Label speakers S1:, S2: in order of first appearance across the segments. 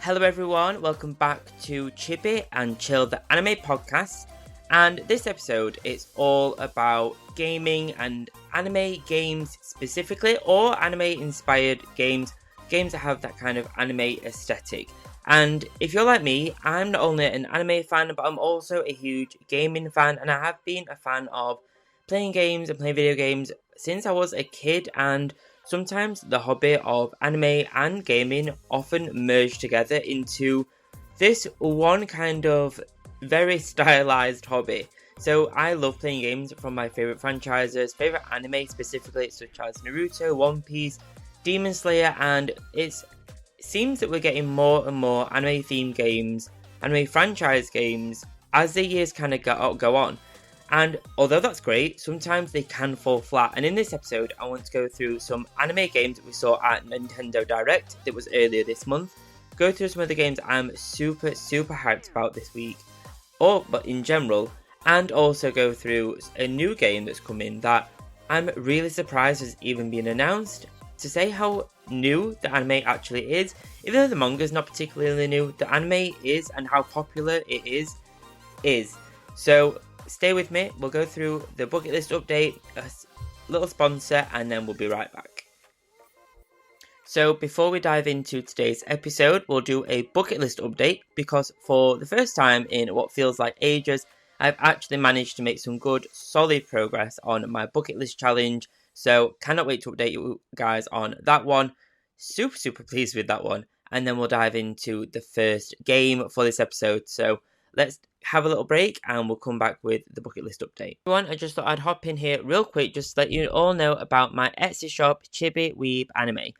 S1: Hello everyone, welcome back to Chibi and Chill the Anime Podcast, and this episode is all about gaming and anime games specifically, or anime inspired games that have that kind of anime aesthetic. And if you're like me, I'm not only an anime fan, but I'm also a huge gaming fan, and I have been a fan of playing games and playing video games since I was a kid, and sometimes the hobby of anime and gaming often merge together into this one kind of very stylized hobby. So I love playing games from my favourite franchises, favourite anime specifically, such as Naruto, One Piece, Demon Slayer, and it seems that we're getting more and more anime themed games, anime franchise games, as the years kind of go on. And although that's great, sometimes they can fall flat. And in this episode, I want to go through some anime games that we saw at Nintendo Direct that was earlier this month. Go through some of the games I'm super hyped about this week, but in general. And also go through a new game that's come in that I'm really surprised has even been announced. To say how new the anime actually is, even though the manga is not particularly new, the anime is, and how popular it is. So stay with me, we'll go through the bucket list update, a little sponsor, and then we'll be right back. So before we dive into today's episode, we'll do a bucket list update, because for the first time in what feels like ages, I've actually managed to make some good, solid progress on my bucket list challenge. So cannot wait to update you guys on that one. Super pleased with that one. And then we'll dive into the first game for this episode. So let's have a little break and we'll come back with the bucket list update. Everyone, I just thought I'd hop in here real quick just to let you all know about my Etsy shop, Chibi Weeb Anime.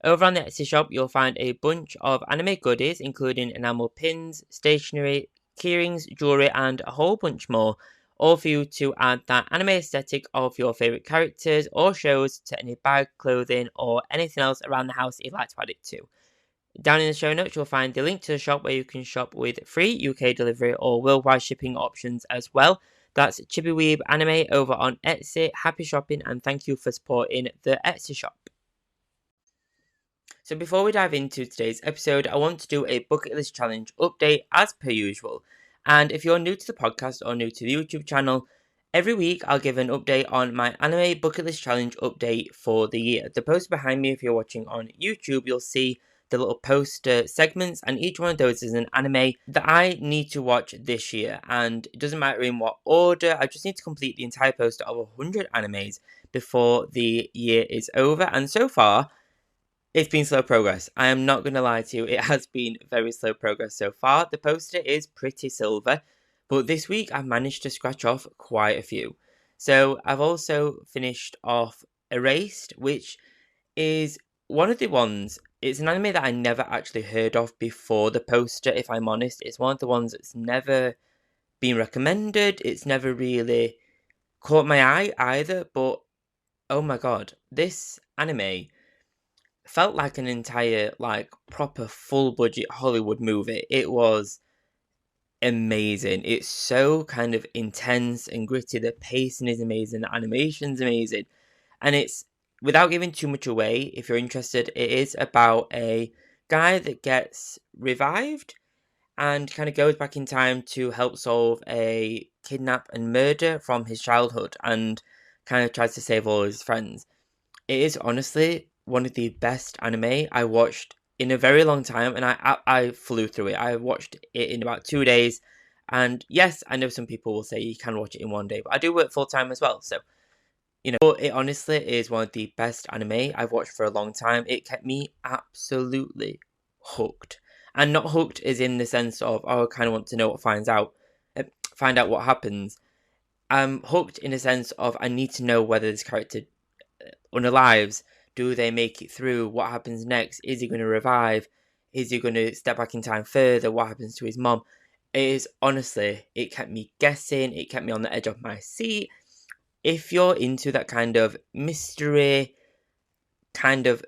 S1: Over on the Etsy shop, you'll find a bunch of anime goodies, including enamel pins, stationery, keyrings, jewellery, and a whole bunch more, all for you to add that anime aesthetic of your favourite characters or shows to any bag, clothing, or anything else around the house you'd like to add it to. Down in the show notes, you'll find the link to the shop where you can shop with free UK delivery or worldwide shipping options as well. That's Chibi Weeb Anime over on Etsy. Happy shopping and thank you for supporting the Etsy shop. So before we dive into today's episode, I want to do a bucket list challenge update as per usual. And if you're new to the podcast or new to the YouTube channel, every week I'll give an update on my anime bucket list challenge update for the year. The poster behind me, if you're watching on YouTube, you'll see the little poster segments, and each one of those is an anime that I need to watch this year, and it doesn't matter in what order. I just need to complete the entire poster of 100 animes before the year is over, and so far it's been slow progress. I am not going to lie to you, it has been very slow progress so far. The poster is pretty silver, but this week I've managed to scratch off quite a few. So I've also finished off Erased, which is one of the ones. It's an anime that I never actually heard of before the poster, if I'm honest. It's one of the ones that's never been recommended. It's never really caught my eye either. But, oh my god, this anime felt like an entire, proper full-budget Hollywood movie. It was amazing. It's so kind of intense and gritty. The pacing is amazing. The animation's amazing. And it's, without giving too much away, if you're interested, it is about a guy that gets revived and kind of goes back in time to help solve a kidnap and murder from his childhood and kind of tries to save all his friends. It is honestly one of the best anime I watched in a very long time, and I flew through it. I watched it in about 2 days, and yes, I know some people will say you can watch it in 1 day, but I do work full-time as well, so but it honestly is one of the best anime I've watched for a long time. It kept me absolutely hooked. And not hooked as in the sense of, I kind of want to know what find out what happens. I'm hooked in a sense of, I need to know whether this character unalives. Do they make it through? What happens next? Is he going to revive? Is he going to step back in time further? What happens to his mom? It kept me guessing. It kept me on the edge of my seat. If you're into that kind of mystery, kind of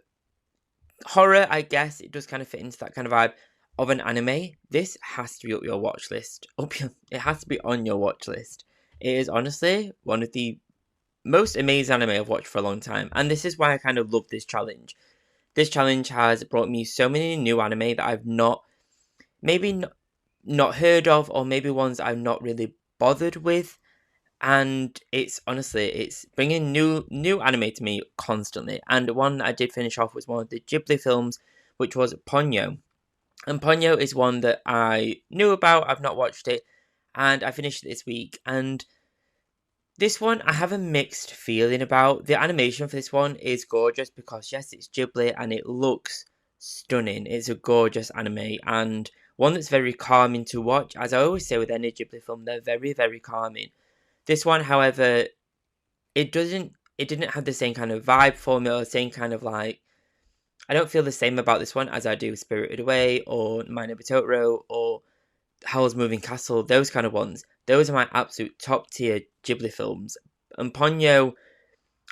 S1: horror, I guess, it does kind of fit into that kind of vibe of an anime, this has to be up your watch list. It has to be on your watch list. It is honestly one of the most amazing anime I've watched for a long time, and this is why I kind of love this challenge. This challenge has brought me so many new anime that I've not maybe not heard of, or maybe ones I'm not really bothered with. And it's bringing new anime to me constantly. And one I did finish off was one of the Ghibli films, which was Ponyo. And Ponyo is one that I knew about. I've not watched it, and I finished it this week. And this one I have a mixed feeling about. The animation for this one is gorgeous because yes, it's Ghibli and it looks stunning. It's a gorgeous anime and one that's very calming to watch. As I always say with any Ghibli film, they're very, very calming. This one, however, it didn't have the same kind of vibe for me, or the same kind of like, I don't feel the same about this one as I do Spirited Away or My Neighbor Totoro or Howl's Moving Castle, those kind of ones. Those are my absolute top tier Ghibli films. And Ponyo,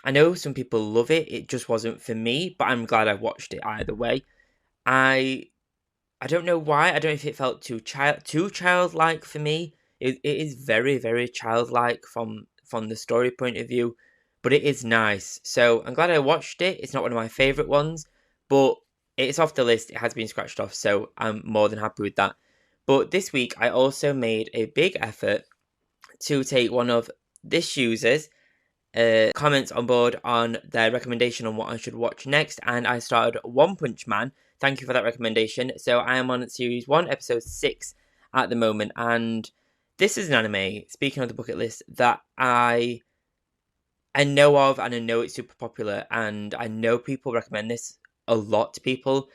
S1: I know some people love it. It just wasn't for me, but I'm glad I watched it either way. I don't know why. I don't know if it felt too childlike for me. It is very, very childlike from the story point of view, but it is nice. So I'm glad I watched it. It's not one of my favourite ones, but it's off the list. It has been scratched off, so I'm more than happy with that. But this week, I also made a big effort to take one of this user's comments on board on their recommendation on what I should watch next, and I started One Punch Man. Thank you for that recommendation. So I am on series 1, episode 6 at the moment, and this is an anime, speaking of the bucket list, that I know of, and I know it's super popular, and I know people recommend this a lot to people,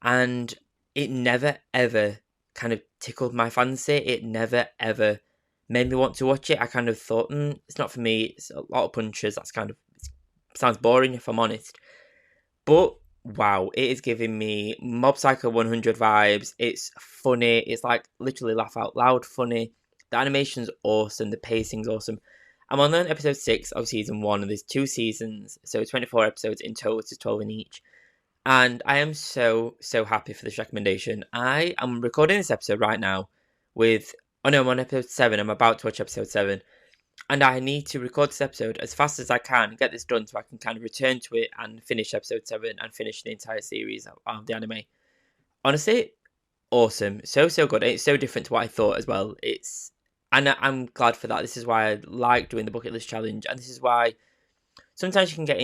S1: and it never ever kind of tickled my fancy. It never ever made me want to watch it. I kind of thought, it's not for me. It's a lot of punches. That's kind of sounds boring if I'm honest. But wow, it is giving me Mob Psycho 100 vibes. It's funny. It's like literally laugh out loud funny. The animation's awesome. The pacing's awesome. I'm on episode 6 of season 1, and there's 2 seasons, so 24 episodes in total, 12 in each. And I am so happy for this recommendation. I am recording this episode right now I'm on episode 7. I'm about to watch episode 7. And I need to record this episode as fast as I can, get this done so I can kind of return to it and finish episode 7 and finish the entire series of the anime. Honestly, awesome. So good. It's so different to what I thought as well. And I'm glad for that. This is why I like doing the bucket list challenge, and this is why sometimes you can get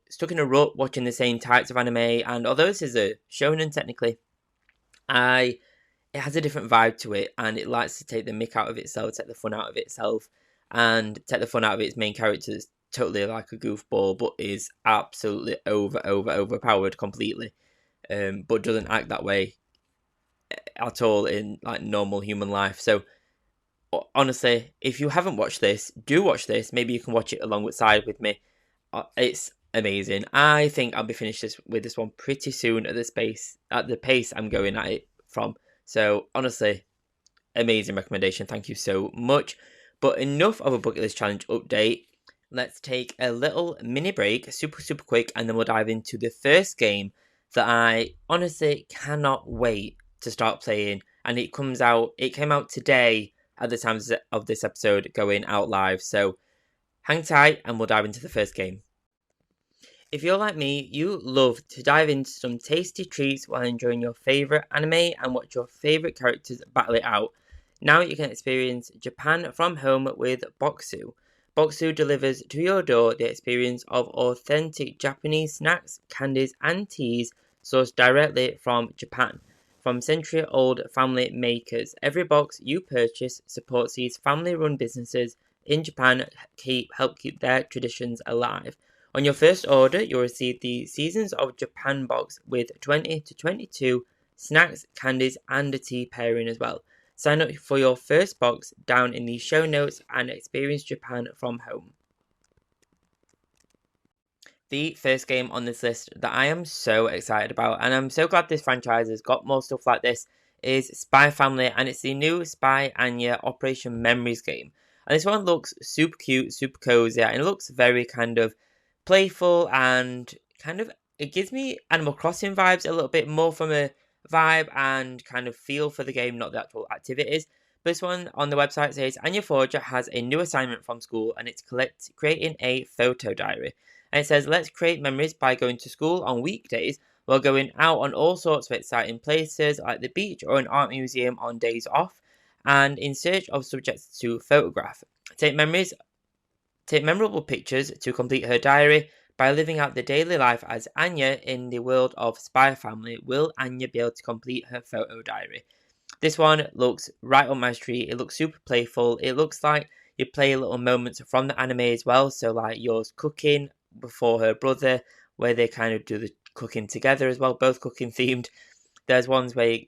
S1: stuck in a rut watching the same types of anime, and although this is a shonen technically, it has a different vibe to it, and it likes to take the mick out of itself, take the fun out of itself, and take the fun out of its main character that's totally like a goofball, but is absolutely overpowered completely, but doesn't act that way at all in like normal human life. So honestly, if you haven't watched this, do watch this. Maybe you can watch it alongside with me. It's amazing. I think I'll be finished with this one pretty soon at the pace I'm going at it from. So honestly, amazing recommendation. Thank you so much. But enough of a bucket list challenge update. Let's take a little mini break, super quick, and then we'll dive into the first game that I honestly cannot wait to start playing. And it came out today at the time of this episode going out live. So hang tight and we'll dive into the first game. If you're like me, you love to dive into some tasty treats while enjoying your favourite anime and watch your favourite characters battle it out. Now you can experience Japan from home with BOKKSU. BOKKSU delivers to your door the experience of authentic Japanese snacks, candies and teas sourced directly from Japan. From century-old family makers, every box you purchase supports these family-run businesses in Japan help keep their traditions alive. On your first order, you'll receive the Seasons of Japan box with 20 to 22 snacks, candies, and a tea pairing as well. Sign up for your first box down in the show notes and experience Japan from home. The first game on this list that I am so excited about, and I'm so glad this franchise has got more stuff like this, is Spy Family, and it's the new Spy Anya Operation Memories game. And this one looks super cute, super cozy, and it looks very kind of playful, and kind of, it gives me Animal Crossing vibes a little bit more from a vibe and kind of feel for the game, not the actual activities. But this one on the website says Anya Forger has a new assignment from school, and it's creating a photo diary. And it says, let's create memories by going to school on weekdays while going out on all sorts of exciting places like the beach or an art museum on days off, and in search of subjects to photograph. Take memorable pictures to complete her diary. By living out the daily life as Anya in the world of Spy Family, will Anya be able to complete her photo diary? This one looks right up my street. It looks super playful. It looks like you play little moments from the anime as well. So like yours cooking before her brother, where they kind of do the cooking together as well, both cooking themed. There's ones where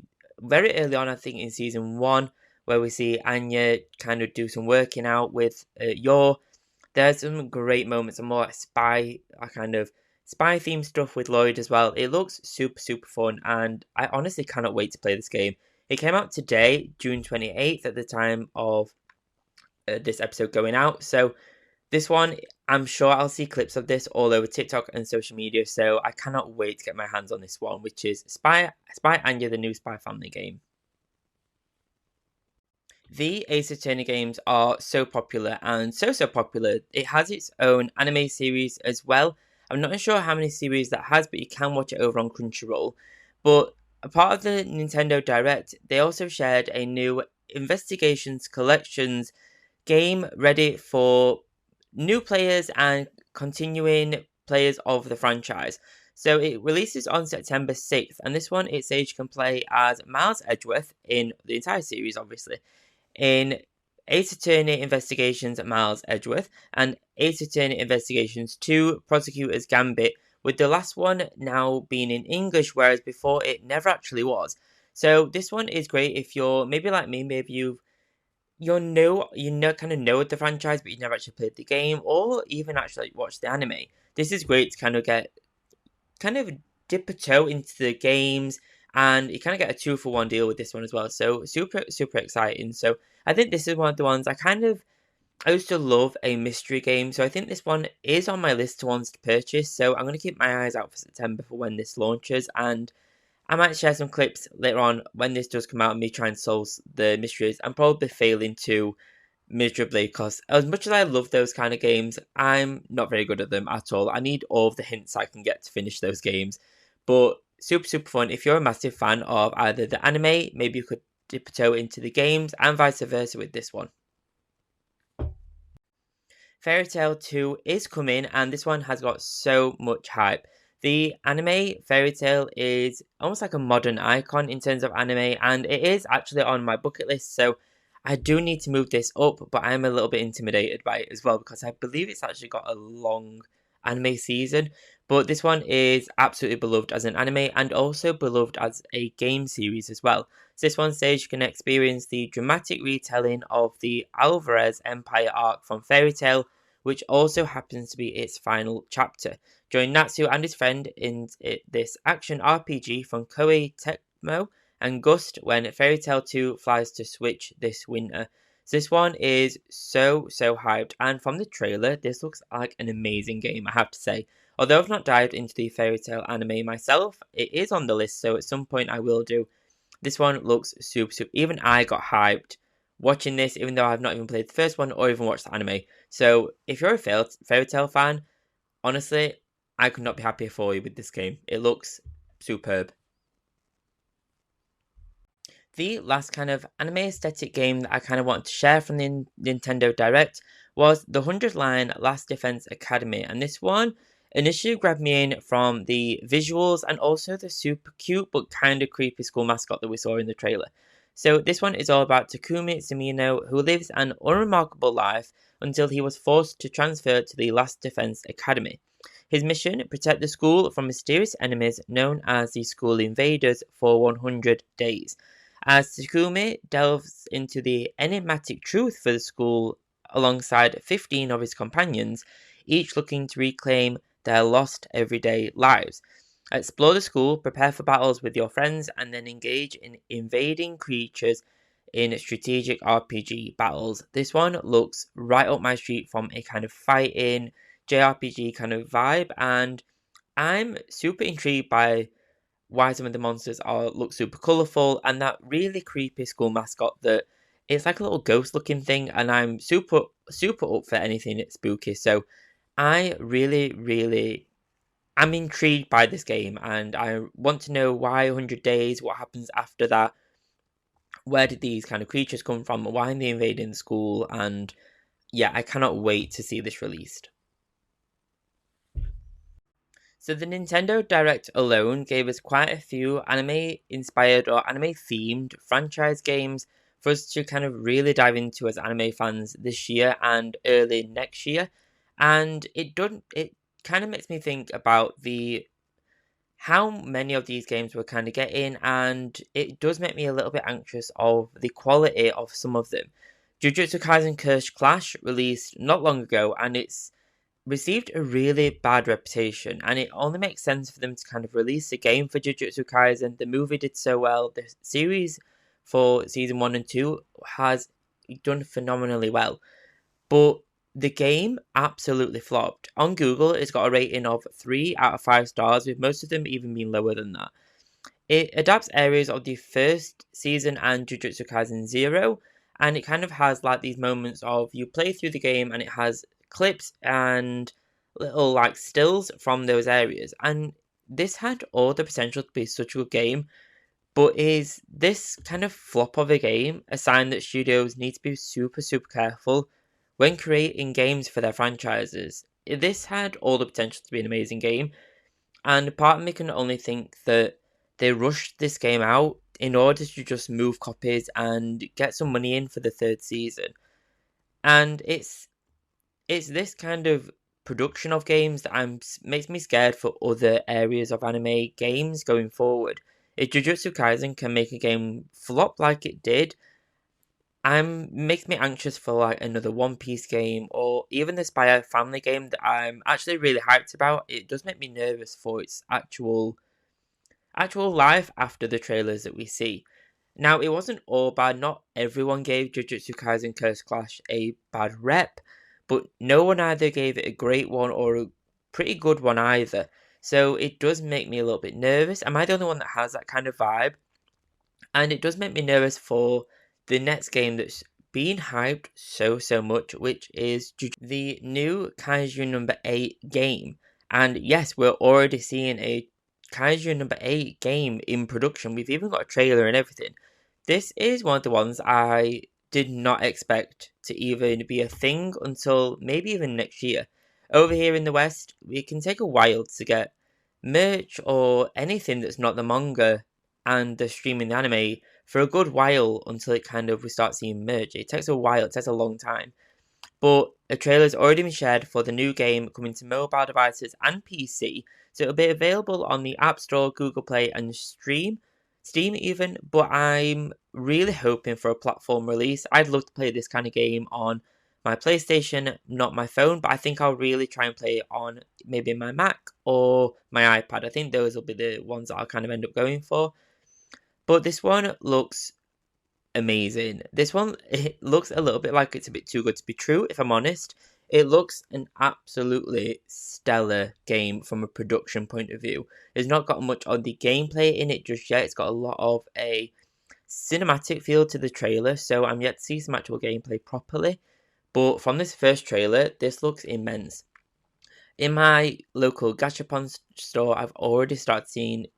S1: very early on, I think in season 1, where we see Anya kind of do some working out with Yor. There's some great moments, some more spy themed stuff with Lloyd as well. It looks super fun, and I honestly cannot wait to play this game. It came out today, June 28th, at the time of this episode going out. So this one, I'm sure I'll see clips of this all over TikTok and social media. So I cannot wait to get my hands on this one, which is Spy Anya, the new Spy Family game. The Ace Attorney games are so popular, and so popular. It has its own anime series as well. I'm not sure how many series that has, but you can watch it over on Crunchyroll. But a part of the Nintendo Direct, they also shared a new Investigations Collections game ready for new players and continuing players of the franchise. So it releases on September 6th, and this one it says you can play as Miles Edgeworth in the entire series, obviously. In Ace Attorney Investigations Miles Edgeworth and Ace Attorney Investigations 2 Prosecutor's Gambit, with the last one now being in English, whereas before it never actually was. So this one is great if you're maybe like me, maybe you kind of know the franchise, but you've never actually played the game or even actually watched the anime. This is great to kind of dip a toe into the games, and you kind of get a 2-for-1 deal with this one as well. So super exciting. So I think this is one of the ones I used to love a mystery game. So I think this one is on my list to ones to purchase. So I'm going to keep my eyes out for September for when this launches, and I might share some clips later on when this does come out and me trying to solve the mysteries. I'm probably failing to miserably because as much as I love those kind of games, I'm not very good at them at all. I need all of the hints I can get to finish those games. But super fun. If you're a massive fan of either the anime, maybe you could dip a toe into the games, and vice versa with this one. Fairy Tail 2 is coming, and this one has got so much hype. The anime Fairy Tail is almost like a modern icon in terms of anime, and it is actually on my bucket list, so I do need to move this up, but I'm a little bit intimidated by it as well, because I believe it's actually got a long anime season. But this one is absolutely beloved as an anime, and also beloved as a game series as well. So this one says you can experience the dramatic retelling of the Alvarez Empire arc from Fairy Tail, which also happens to be its final chapter. Join Natsu and his friend in this action RPG from Koei Tecmo and Gust when Fairy Tail 2 flies to Switch this winter. So this one is so hyped, and from the trailer, this looks like an amazing game, I have to say. Although I've not dived into the Fairy Tail anime myself, it is on the list, so at some point I will do. This one looks super. Even I got hyped watching this, even though I've not even played the first one or even watched the anime. So if you're a Fairy Tail fan, honestly, I could not be happier for you with this game. It looks superb. The last kind of anime aesthetic game that I kind of wanted to share from the Nintendo Direct was the 100 Line Last Defense Academy, and this one initially grabbed me in from the visuals and also the super cute but kind of creepy school mascot that we saw in the trailer. So this one is all about Takumi Sumino, who lives an unremarkable life until he was forced to transfer to the Last Defense Academy. His mission: protect the school from mysterious enemies known as the School Invaders for 100 days. As Takumi delves into the enigmatic truth for the school alongside 15 of his companions, each looking to reclaim their lost everyday lives. Explore the school, prepare for battles with your friends, and then engage in invading creatures in strategic RPG battles. This one looks right up my street from a kind of fighting JRPG kind of vibe, and I'm super intrigued by why some of the monsters look super colourful, and that really creepy school mascot that it's like a little ghost looking thing, and I'm super up for anything that's spooky. So I really I'm intrigued by this game, and I want to know why 100 days, what happens after that, where did these kind of creatures come from, why are they invading the school, and yeah, I cannot wait to see this released. So the Nintendo Direct alone gave us quite a few anime-inspired or anime-themed franchise games for us to kind of really dive into as anime fans this year and early next year. And it kind of makes me think about the how many of these games we're kind of getting, and it does make me a little bit anxious of the quality of some of them. Jujutsu Kaisen Cursed Clash released not long ago, and it's received a really bad reputation, and it only makes sense for them to kind of release a game for Jujutsu Kaisen. The movie did so well. The series for season 1 and 2 has done phenomenally well, but the game absolutely flopped. On Google, it's got a rating of 3 out of 5 stars, with most of them even being lower than that. It adapts areas of the first season and Jujutsu Kaisen Zero, and it kind of has like these moments of you play through the game and it has clips and little like stills from those areas. And this had all the potential to be such a good game, but is this kind of flop of a game a sign that studios need to be super careful when creating games for their franchises? This had all the potential to be an amazing game, and part of me can only think that they rushed this game out in order to just move copies and get some money in for the third season. And it's this kind of production of games that makes me scared for other areas of anime games going forward. If Jujutsu Kaisen can make a game flop like it did, makes me anxious for like another One Piece game or even the Spy Family game that I'm actually really hyped about. It does make me nervous for its actual life after the trailers that we see. Now, it wasn't all bad. Not everyone gave Jujutsu Kaisen Curse Clash a bad rep, but no one either gave it a great one or a pretty good one either. So it does make me a little bit nervous. Am I the only one that has that kind of vibe? And it does make me nervous for the next game that's been hyped so much, which is the new Kaiju No.8 game. And yes, we're already seeing a Kaiju No.8 game in production. We've even got a trailer and everything. This is one of the ones I did not expect to even be a thing until maybe even next year. Over here in the West, it can take a while to get merch or anything that's not the manga and the streaming the anime for a good while until it kind of we start seeing merch. It takes a while, it takes a long time. But a trailer's already been shared for the new game coming to mobile devices and PC, so it'll be available on the App Store, Google Play, and Steam even. But I'm really hoping for a platform release. I'd love to play this kind of game on my PlayStation, not my phone, but I think I'll really try and play it on maybe my Mac or my iPad. I think those will be the ones that I'll kind of end up going for. But this one looks amazing. This one, it looks a little bit like it's a bit too good to be true, if I'm honest. It looks an absolutely stellar game from a production point of view. It's not got much of the gameplay in it just yet. It's got a lot of a cinematic feel to the trailer, so I'm yet to see some actual gameplay properly. But from this first trailer, this looks immense. In my local gachapon store, I've already started seeing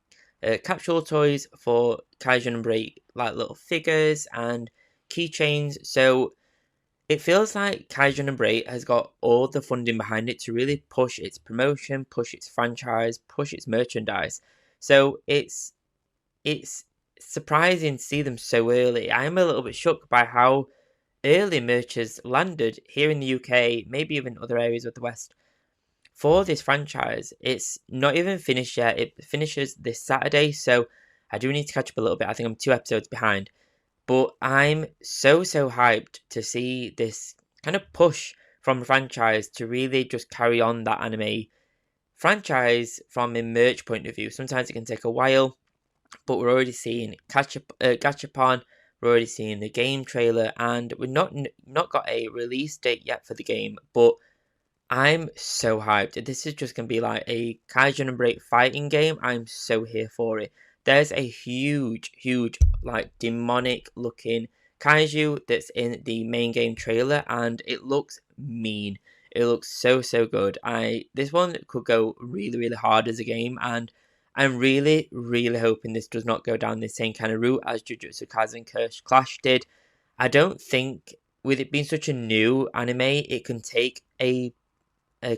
S1: capsule toys for Kaiju No.8, like little figures and keychains. So it feels like Kaiju No.8 has got all the funding behind it to really push its promotion, push its franchise, push its merchandise. So it's surprising to see them so early. I am a little bit shocked by how early merch has landed here in the UK, maybe even other areas of the West. For this franchise, it's not even finished yet. It finishes this Saturday, so I do need to catch up a little bit. I think I'm 2 episodes behind. But I'm so hyped to see this kind of push from the franchise to really just carry on that anime franchise from a merch point of view. Sometimes it can take a while, but we're already seeing Gachapon, we're already seeing the game trailer, and we're not got a release date yet for the game, but I'm so hyped. This is just going to be like a Kaiju No.8 fighting game. I'm so here for it. There's a huge, like demonic looking kaiju that's in the main game trailer, and it looks mean. It looks so good. This one could go really hard as a game, and I'm really hoping this does not go down the same kind of route as JJK Cursed Clash did. I don't think, with it being such a new anime, it can take a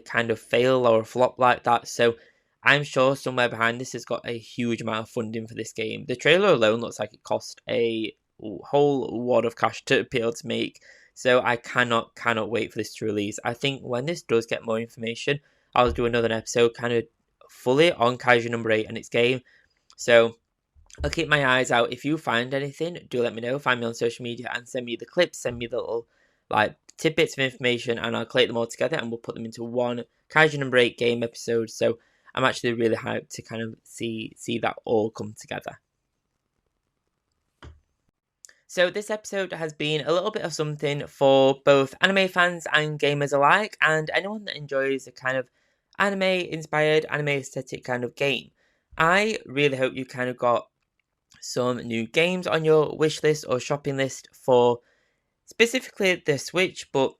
S1: kind of fail or a flop like that. So I'm sure somewhere behind this has got a huge amount of funding for this game. The trailer alone looks like it cost a whole wad of cash to be able to make. So I cannot wait for this to release. I think when this does get more information, I'll do another episode kind of fully on Kaiju No.8 and its game. So I'll keep my eyes out. If you find anything, do let me know. Find me on social media and send me the clips, send me the little tidbits of information, and I'll collate them all together and we'll put them into one Kaiju No.8 game episode. So I'm actually really hyped to kind of see that all come together. So this episode has been a little bit of something for both anime fans and gamers alike, and anyone that enjoys a kind of anime-inspired, anime-aesthetic kind of game. I really hope you kind of got some new games on your wish list or shopping list for specifically the Switch, but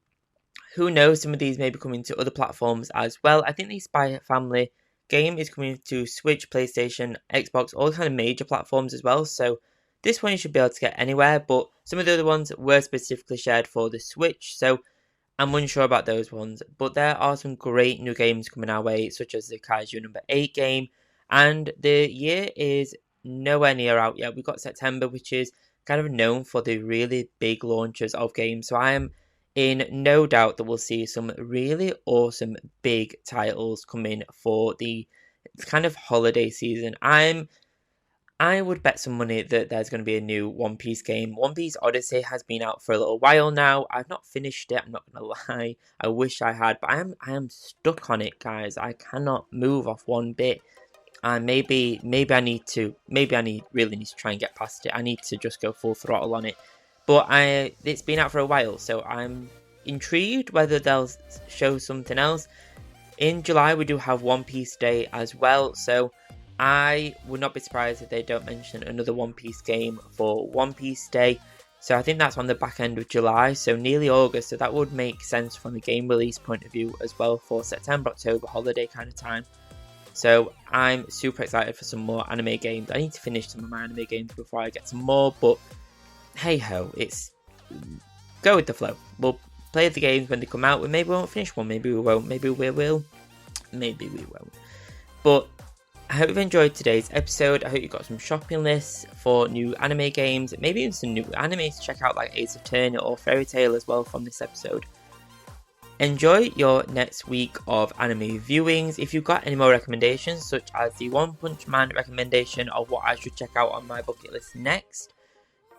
S1: who knows, some of these may be coming to other platforms as well. I think the Spy Family game is coming to Switch, PlayStation, Xbox, all kind of major platforms as well, so this one you should be able to get anywhere, but some of the other ones were specifically shared for the Switch, so I'm unsure about those ones. But there are some great new games coming our way, such as the Kaiju No.8 game, and the year is nowhere near out yet. We've got September, which is kind of known for the really big launches of games, so I am in no doubt that we'll see some really awesome big titles come in for the kind of holiday season. I would bet some money that there's going to be a new One Piece game. One Piece Odyssey has been out for a little while now. I've not finished it, I'm not going to lie. I wish I had, but I am stuck on it, guys. I cannot move off one bit. And maybe I really need to try and get past it. I need to just go full throttle on it. But it's been out for a while, so I'm intrigued whether they'll show something else. In July, we do have One Piece Day as well, so I would not be surprised if they don't mention another One Piece game for One Piece Day. So I think that's on the back end of July, so nearly August. So that would make sense from a game release point of view as well for September, October holiday kind of time. So I'm super excited for some more anime games. I need to finish some of my anime games before I get some more, but hey ho, it's go with the flow. We'll play the games when they come out. Maybe we won't finish one, maybe we won't, maybe we will, maybe we won't. But I hope you've enjoyed today's episode. I hope you got some shopping lists for new anime games, maybe even some new anime to check out like Ace Attorney or Fairy Tail as well from this episode. Enjoy your next week of anime viewings. If you've got any more recommendations, such as the One Punch Man recommendation of what I should check out on my bucket list next,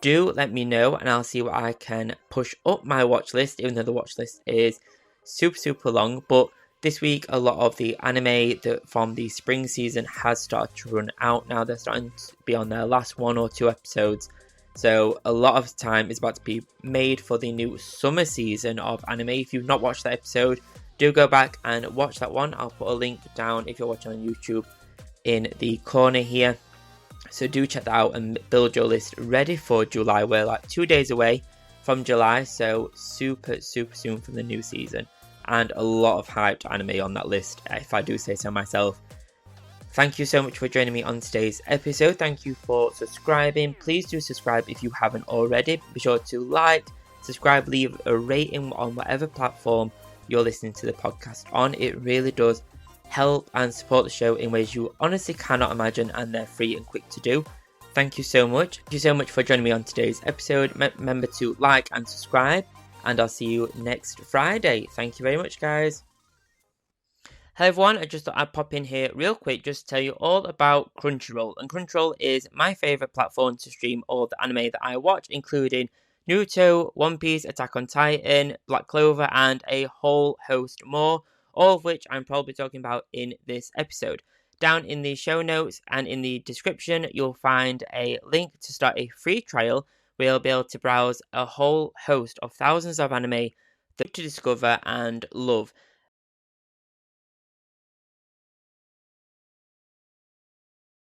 S1: do let me know and I'll see what I can push up my watch list, even though the watch list is super long. But this week, a lot of the anime from the spring season has started to run out now. They're starting to be on their last 1 or 2 episodes. So a lot of time is about to be made for the new summer season of anime. If you've not watched that episode, do go back and watch that one. I'll put a link down if you're watching on YouTube in the corner here. So do check that out and build your list ready for July. We're like 2 days away from July, so super soon from the new season. And a lot of hyped anime on that list, if I do say so myself. Thank you so much for joining me on today's episode. Thank you for subscribing. Please do subscribe if you haven't already. Be sure to like, subscribe, leave a rating on whatever platform you're listening to the podcast on. It really does help and support the show in ways you honestly cannot imagine, and they're free and quick to do. Thank you so much. Thank you so much for joining me on today's episode. Remember to like and subscribe, and I'll see you next Friday. Thank you very much, guys. Hello everyone, I just thought I'd pop in here real quick just to tell you all about Crunchyroll. And Crunchyroll is my favourite platform to stream all the anime that I watch, including Naruto, One Piece, Attack on Titan, Black Clover, and a whole host more, all of which I'm probably talking about in this episode. Down in the show notes and in the description, you'll find a link to start a free trial where you'll be able to browse a whole host of thousands of anime to discover and love.